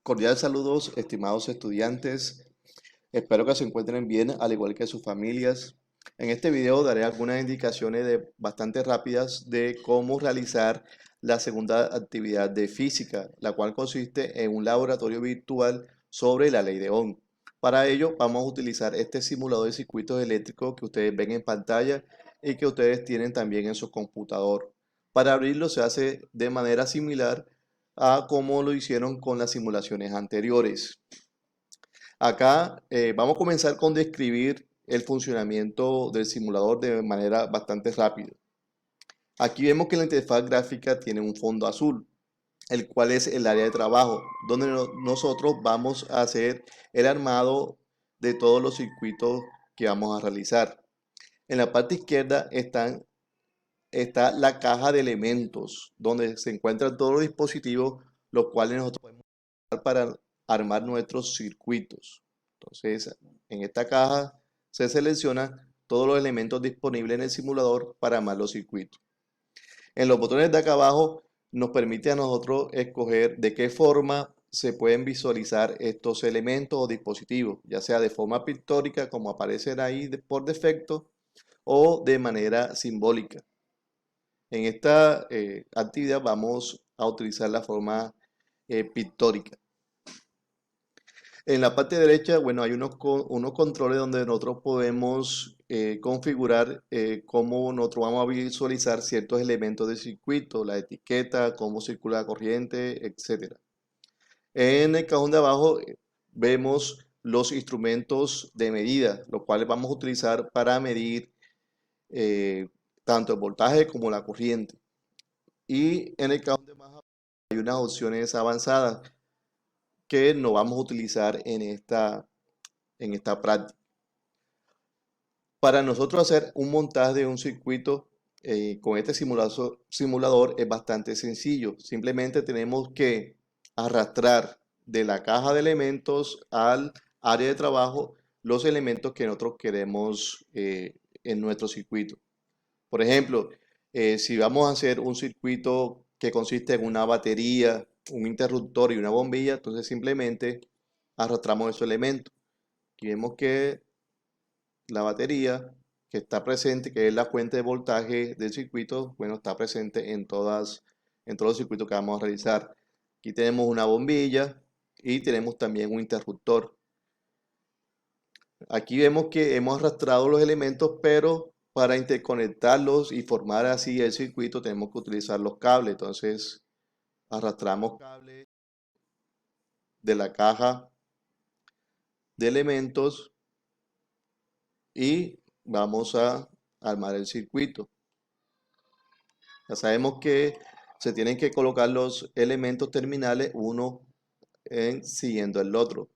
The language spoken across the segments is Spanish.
Cordial saludos, estimados estudiantes. Espero que se encuentren bien, al igual que sus familias. En este video daré algunas indicaciones bastante rápidas de cómo realizar la segunda actividad de física, la cual consiste en un laboratorio virtual sobre la ley de Ohm. Para ello vamos a utilizar este simulador de circuitos eléctricos que ustedes ven en pantalla y que ustedes tienen también en su computador. Para abrirlo se hace de manera similar a como lo hicieron con las simulaciones anteriores. Acá vamos a comenzar con describir el funcionamiento del simulador de manera bastante rápida. Aquí vemos que la interfaz gráfica tiene un fondo azul, el cual es el área de trabajo, donde nosotros vamos a hacer el armado de todos los circuitos que vamos a realizar. En la parte izquierda está la caja de elementos, donde se encuentran todos los dispositivos, los cuales nosotros podemos usar para armar nuestros circuitos. Entonces, en esta caja se seleccionan todos los elementos disponibles en el simulador para armar los circuitos. En los botones de acá abajo nos permite a nosotros escoger de qué forma se pueden visualizar estos elementos o dispositivos, ya sea de forma pictórica como aparecen ahí por defecto o de manera simbólica. En esta actividad vamos a utilizar la forma pictórica. En la parte derecha, bueno, hay unos controles donde nosotros podemos configurar cómo nosotros vamos a visualizar ciertos elementos del circuito, la etiqueta, cómo circula la corriente, etc. En el cajón de abajo vemos los instrumentos de medida, los cuales vamos a utilizar para medir eh, tanto el voltaje como la corriente. Y en el cajón de más abajo hay unas opciones avanzadas que no vamos a utilizar en esta práctica. Para nosotros hacer un montaje de un circuito con este simulador es bastante sencillo. Simplemente tenemos que arrastrar de la caja de elementos al área de trabajo los elementos que nosotros queremos en nuestro circuito. Por ejemplo, si vamos a hacer un circuito que consiste en una batería, un interruptor y una bombilla, entonces simplemente arrastramos esos elementos. Aquí vemos que la batería que está presente, que es la fuente de voltaje del circuito, bueno, está presente en todos los circuitos que vamos a realizar. Aquí tenemos una bombilla y tenemos también un interruptor. Aquí vemos que hemos arrastrado los elementos, pero para interconectarlos y formar así el circuito tenemos que utilizar los cables. Entonces arrastramos cables de la caja de elementos y vamos a armar el circuito. Ya sabemos que se tienen que colocar los elementos terminales uno siguiendo el otro.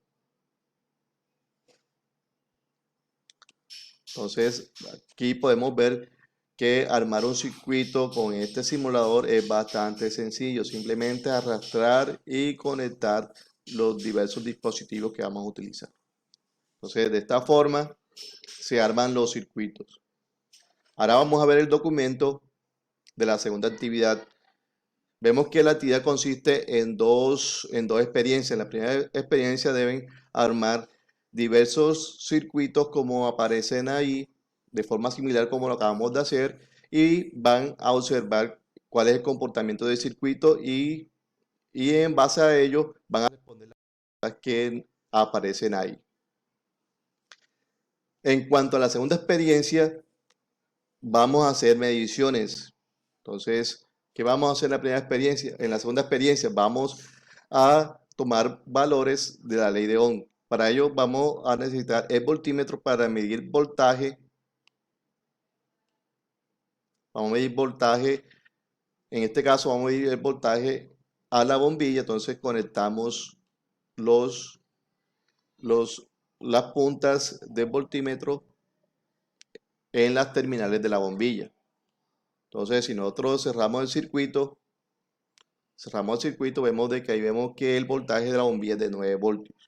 Entonces aquí podemos ver que armar un circuito con este simulador es bastante sencillo. Simplemente arrastrar y conectar los diversos dispositivos que vamos a utilizar. Entonces de esta forma se arman los circuitos. Ahora vamos a ver el documento de la segunda actividad. Vemos que la actividad consiste en dos experiencias. En la primera experiencia deben armar diversos circuitos como aparecen ahí, de forma similar como lo acabamos de hacer, y van a observar cuál es el comportamiento del circuito y en base a ello van a responder las preguntas que aparecen ahí. En cuanto a la segunda experiencia, vamos a hacer mediciones. Entonces, ¿qué vamos a hacer en la primera experiencia? En la segunda experiencia vamos a tomar valores de la ley de Ohm. Para ello vamos a necesitar el voltímetro para medir voltaje. Vamos a medir voltaje. En este caso vamos a medir el voltaje a la bombilla. Entonces conectamos los, las puntas del voltímetro en las terminales de la bombilla. Entonces, si nosotros cerramos el circuito, vemos de que ahí vemos que el voltaje de la bombilla es de 9 voltios.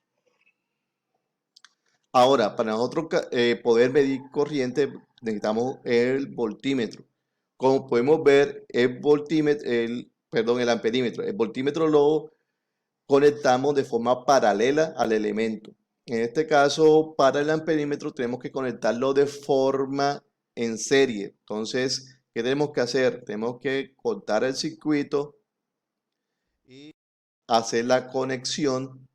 Ahora, para nosotros poder medir corriente, necesitamos el voltímetro. Como podemos ver, el amperímetro. El voltímetro lo conectamos de forma paralela al elemento. En este caso, para el amperímetro tenemos que conectarlo de forma en serie. Entonces, ¿qué tenemos que hacer? Tenemos que cortar el circuito y hacer la conexión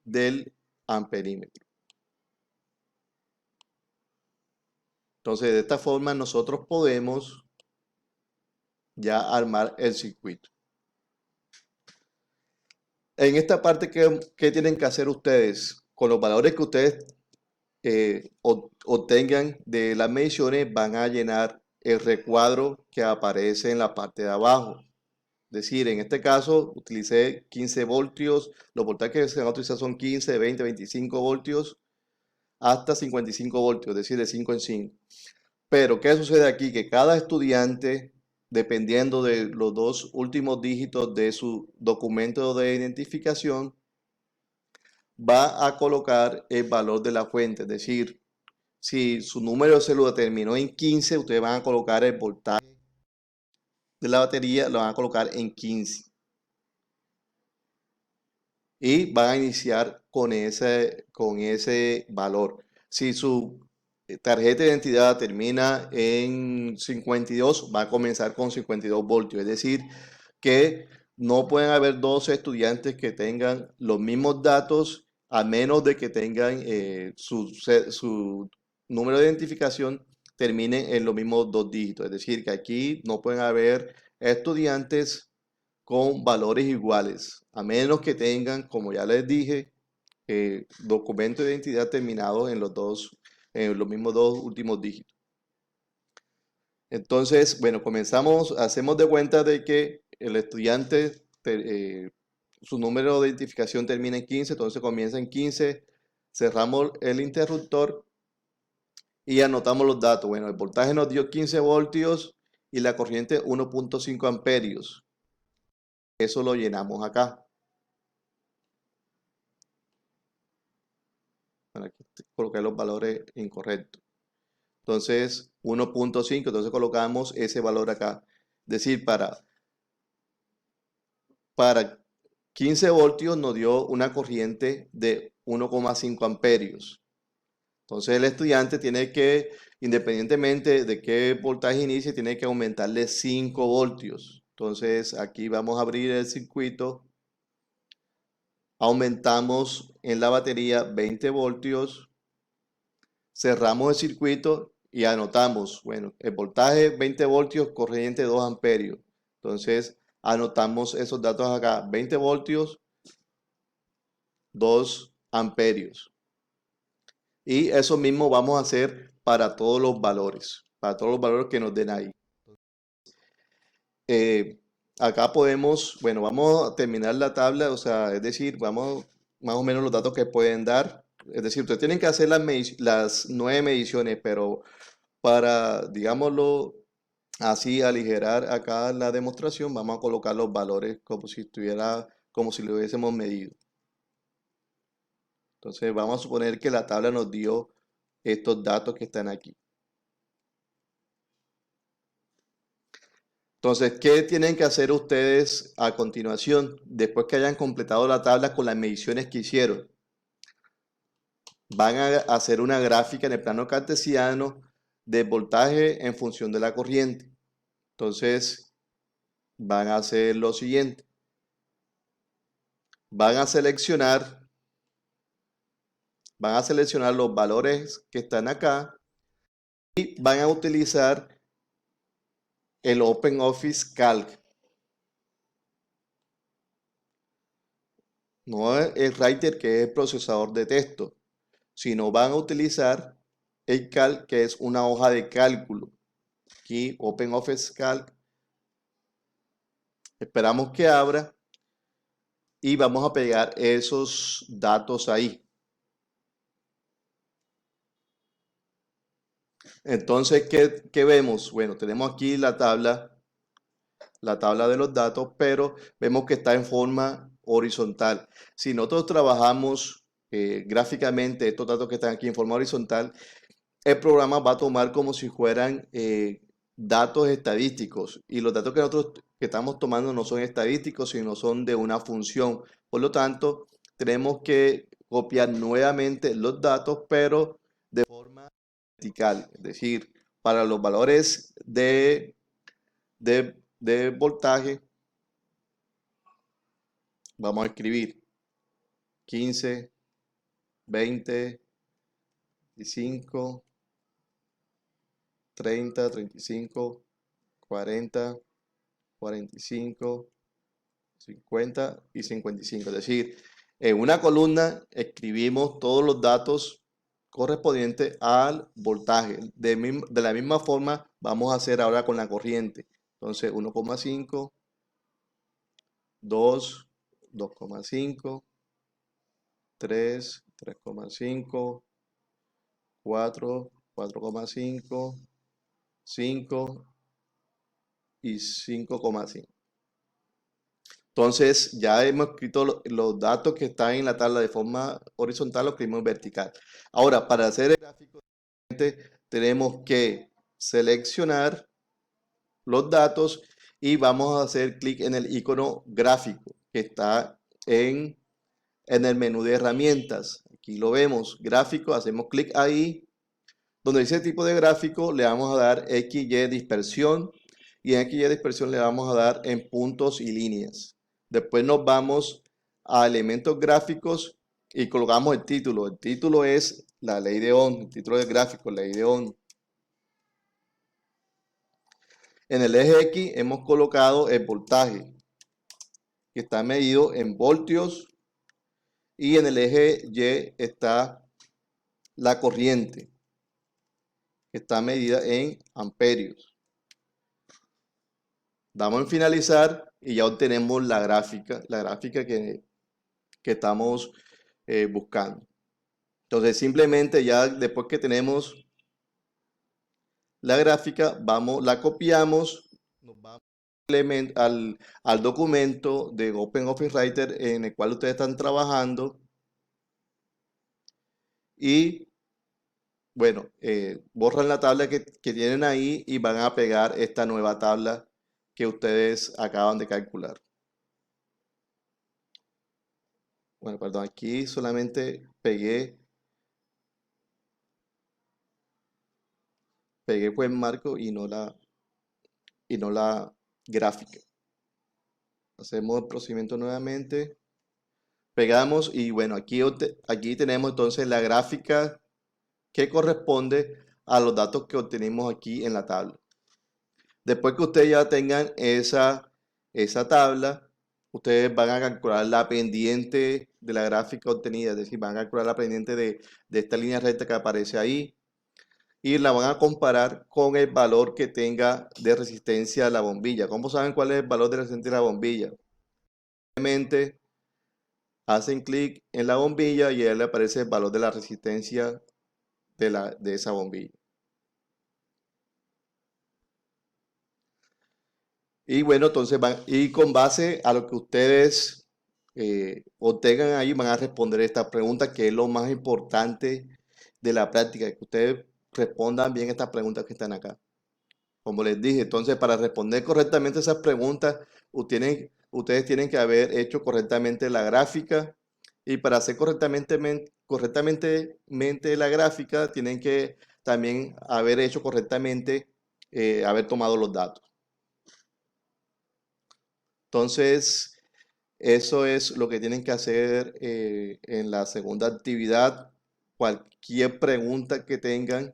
del amperímetro. Entonces, de esta forma nosotros podemos ya armar el circuito. En esta parte, ¿qué tienen que hacer ustedes? Con los valores que ustedes obtengan de las mediciones, van a llenar el recuadro que aparece en la parte de abajo. Es decir, en este caso utilicé 15 voltios, los voltajes que se van a utilizar son 15, 20, 25 voltios hasta 55 voltios, es decir, de 5 en 5. Pero, ¿qué sucede aquí? Que cada estudiante, dependiendo de los dos últimos dígitos de su documento de identificación, va a colocar el valor de la fuente. Es decir, si su número se lo determinó en 15, ustedes van a colocar el voltaje de la batería, lo van a colocar en 15. Y van a iniciar con ese valor. Si su tarjeta de identidad termina en 52, va a comenzar con 52 voltios. Es decir, que no pueden haber dos estudiantes que tengan los mismos datos a menos de que tengan su número de identificación termine en los mismos dos dígitos. Es decir, que aquí no pueden haber estudiantes con valores iguales, a menos que tengan, como ya les dije, documento de identidad terminados en los mismos dos últimos dígitos. Entonces, bueno, hacemos de cuenta de que el estudiante, su número de identificación termina en 15, entonces comienza en 15, cerramos el interruptor y anotamos los datos. Bueno, el voltaje nos dio 15 voltios y la corriente 1.5 amperios. Eso lo llenamos acá. Bueno, aquí coloqué los valores incorrectos. Entonces, 1.5, entonces colocamos ese valor acá. Es decir, para 15 voltios nos dio una corriente de 1,5 amperios. Entonces el estudiante tiene que, independientemente de qué voltaje inicie, tiene que aumentarle 5 voltios. Entonces aquí vamos a abrir el circuito. Aumentamos en la batería 20 voltios. Cerramos el circuito y anotamos, bueno, el voltaje 20 voltios, corriente 2 amperios. Entonces anotamos esos datos acá, 20 voltios, 2 amperios. Y eso mismo vamos a hacer para todos los valores que nos den ahí. Acá podemos, bueno, vamos a terminar la tabla, o sea, es decir, vamos más o menos los datos que pueden dar. Es decir, ustedes tienen que hacer las 9 mediciones, pero para, digámoslo así, aligerar acá la demostración, vamos a colocar los valores como si lo hubiésemos medido. Entonces vamos a suponer que la tabla nos dio estos datos que están aquí. Entonces, ¿qué tienen que hacer ustedes a continuación? Después que hayan completado la tabla con las mediciones que hicieron, van a hacer una gráfica en el plano cartesiano de voltaje en función de la corriente. Entonces, van a hacer lo siguiente. Van a seleccionar los valores que están acá y van a utilizar el OpenOffice Calc. No el Writer, que es el procesador de texto, sino van a utilizar el Calc, que es una hoja de cálculo. Aquí, OpenOffice Calc. Esperamos que abra y vamos a pegar esos datos ahí. Entonces, ¿qué vemos? Bueno, tenemos aquí la tabla de los datos, pero vemos que está en forma horizontal. Si nosotros trabajamos gráficamente estos datos que están aquí en forma horizontal, el programa va a tomar como si fueran datos estadísticos y los datos que nosotros que estamos tomando no son estadísticos, sino son de una función. Por lo tanto, tenemos que copiar nuevamente los datos, pero de forma vertical, es decir, para los valores de voltaje, vamos a escribir 15, 20, 25, 30, 35, 40, 45, 50 y 55. Es decir, en una columna escribimos todos los datos correspondientes al voltaje. De la misma forma vamos a hacer ahora con la corriente. Entonces 1,5, 2, 2,5, 3, 3,5, 4, 4,5, 5 y 5,5. Entonces ya hemos escrito los datos que están en la tabla de forma horizontal, los escribimos en vertical. Ahora, para hacer el gráfico, tenemos que seleccionar los datos y vamos a hacer clic en el icono gráfico que está en el menú de herramientas. Aquí lo vemos, gráfico, hacemos clic ahí. Donde dice tipo de gráfico, le vamos a dar XY dispersión y en XY dispersión le vamos a dar en puntos y líneas. Después nos vamos a elementos gráficos y colocamos el título. El título es la ley de Ohm, el título del gráfico, ley de Ohm. En el eje X hemos colocado el voltaje, que está medido en voltios, y en el eje Y está la corriente, que está medida en amperios. Damos en finalizar y ya obtenemos la gráfica que estamos buscando. Entonces simplemente ya después que tenemos la gráfica, la copiamos, nos vamos al documento de OpenOffice Writer en el cual ustedes están trabajando y bueno, borran la tabla que tienen ahí y van a pegar esta nueva tabla que ustedes acaban de calcular. Bueno, perdón, aquí solamente pegué pues el marco y no la gráfica. Hacemos el procedimiento nuevamente, pegamos y bueno, aquí tenemos entonces la gráfica que corresponde a los datos que obtenemos aquí en la tabla. Después que ustedes ya tengan esa tabla, ustedes van a calcular la pendiente de la gráfica obtenida, es decir, van a calcular la pendiente de esta línea recta que aparece ahí y la van a comparar con el valor que tenga de resistencia a la bombilla. ¿Cómo saben cuál es el valor de resistencia de la bombilla? Simplemente hacen clic en la bombilla y ahí le aparece el valor de la resistencia de esa bombilla. Y bueno, entonces y con base a lo que ustedes obtengan ahí, van a responder esta pregunta, que es lo más importante de la práctica, que ustedes respondan bien estas preguntas que están acá. Como les dije, entonces para responder correctamente esas preguntas, ustedes tienen que haber hecho correctamente la gráfica y para hacer correctamente la gráfica, tienen que también haber hecho correctamente, haber tomado los datos. Entonces, eso es lo que tienen que hacer en la segunda actividad. Cualquier pregunta que tengan,